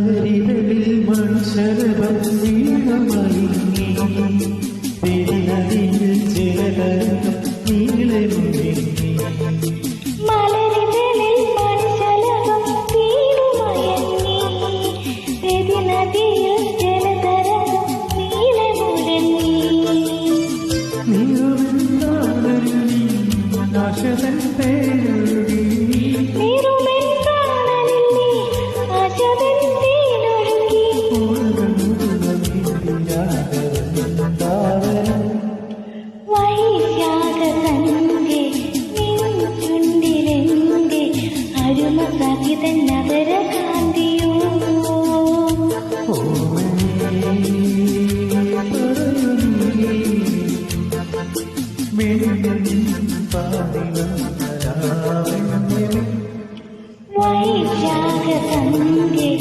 മലരിതളിൽ മൺശലഭം വീണമയങ്ങി പെരിനദിയിൽ ജലതരംഗം നീളെ മുഴങ്ങി മലരിതളിൽ മൺശലഭം വീണമയങ്ങി പെരിനദിയിൽ ജലതരംഗം നീളെ മുഴങ്ങി നീറുമെന്താണരുളി ആശതൻ പേരൊഴുകി വൈശാഖ സന്ധ്യ